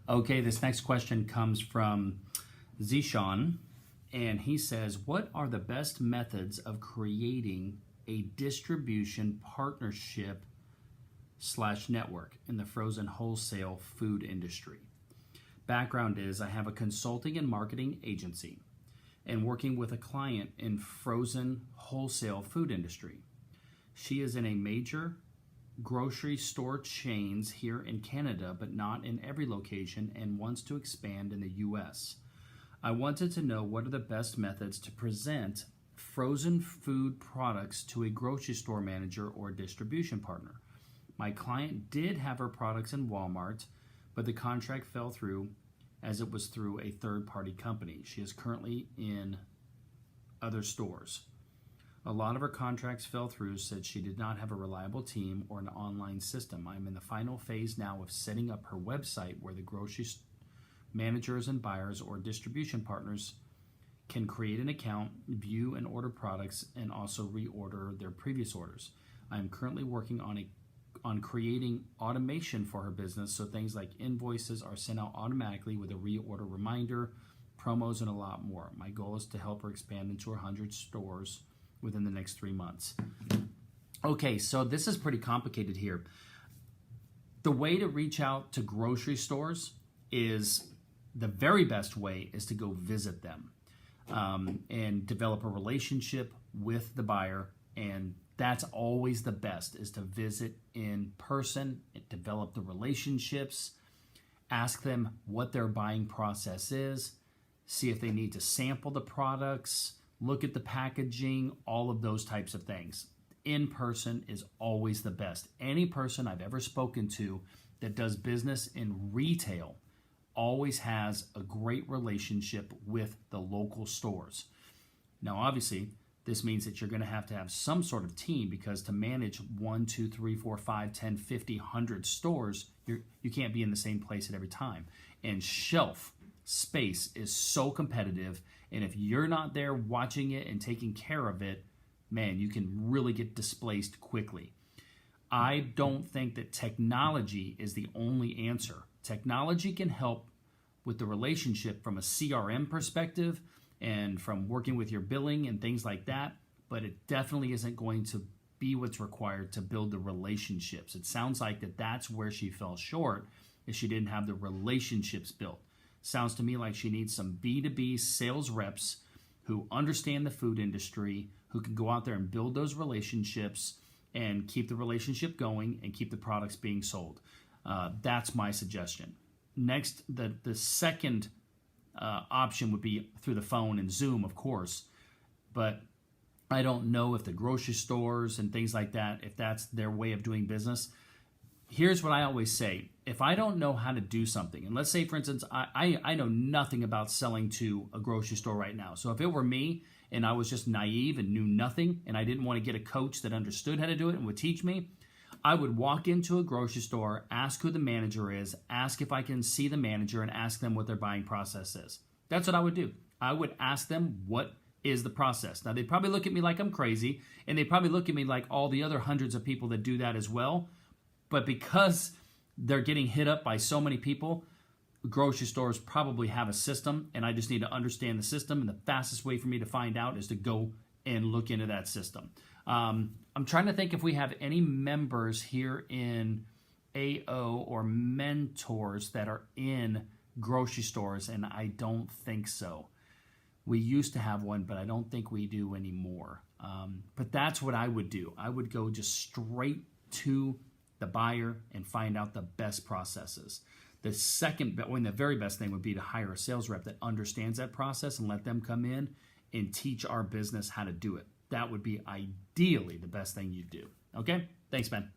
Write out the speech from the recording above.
Okay, this next question comes from Zeeshan, and he says, what are the best methods of creating a distribution partnership / network in the frozen wholesale food industry? Background is I have a consulting and marketing agency and working with a client in frozen wholesale food industry. She is in a major grocery store chains here in Canada, but not in every location, and wants to expand in the US. I wanted to know what are the best methods to present frozen food products to a grocery store manager or distribution partner. My client did have her products in Walmart, but the contract fell through as it was through a third-party company. She is currently in other stores. A lot of her contracts fell through, said she did not have a reliable team or an online system. I'm in the final phase now of setting up her website where the grocery managers and buyers or distribution partners can create an account, view and order products, and also reorder their previous orders. I am currently working on creating automation for her business so things like invoices are sent out automatically with a reorder reminder, promos, and a lot more. My goal is to help her expand into 100 stores within the next 3 months. Okay, so this is pretty complicated here. The way to reach out to grocery stores is, the very best way is to go visit them and develop a relationship with the buyer, and that's always the best, is to visit in person and develop the relationships, ask them what their buying process is, see if they need to sample the products, look at the packaging, all of those types of things. In person is always the best. Any person I've ever spoken to that does business in retail always has a great relationship with the local stores. Now, obviously, this means that you're going to have some sort of team, because to manage 1, 2, 3, 4, 5, 10, 50, 100 stores, you can't be in the same place at every time. And shelf space is so competitive, and if you're not there watching it and taking care of it, man, you can really get displaced quickly. I don't think that technology is the only answer. Technology can help with the relationship from a CRM perspective and from working with your billing and things like that, but it definitely isn't going to be what's required to build the relationships. It sounds like that's where she fell short, is she didn't have the relationships built. Sounds to me like she needs some B2B sales reps who understand the food industry, who can go out there and build those relationships and keep the relationship going and keep the products being sold. That's my suggestion. Next, the second option would be through the phone and Zoom, of course, but I don't know if the grocery stores and things like that, if that's their way of doing business. Here's what I always say. If I don't know how to do something, and let's say, for instance, I know nothing about selling to a grocery store right now. So if it were me and I was just naive and knew nothing and I didn't want to get a coach that understood how to do it and would teach me, I would walk into a grocery store, ask who the manager is, ask if I can see the manager, and ask them what their buying process is. That's what I would do. I would ask them what is the process. Now, they'd probably look at me like I'm crazy, and they probably look at me like all the other hundreds of people that do that as well. But because they're getting hit up by so many people, grocery stores probably have a system, and I just need to understand the system, and the fastest way for me to find out is to go and look into that system. I'm trying to think if we have any members here in AO or mentors that are in grocery stores, and I don't think so. We used to have one, but I don't think we do anymore. But that's what I would do. I would go just straight to the buyer and find out the best processes. The very best thing would be to hire a sales rep that understands that process and let them come in and teach our business how to do it. That would be ideally the best thing you'd do. Okay? Thanks, man.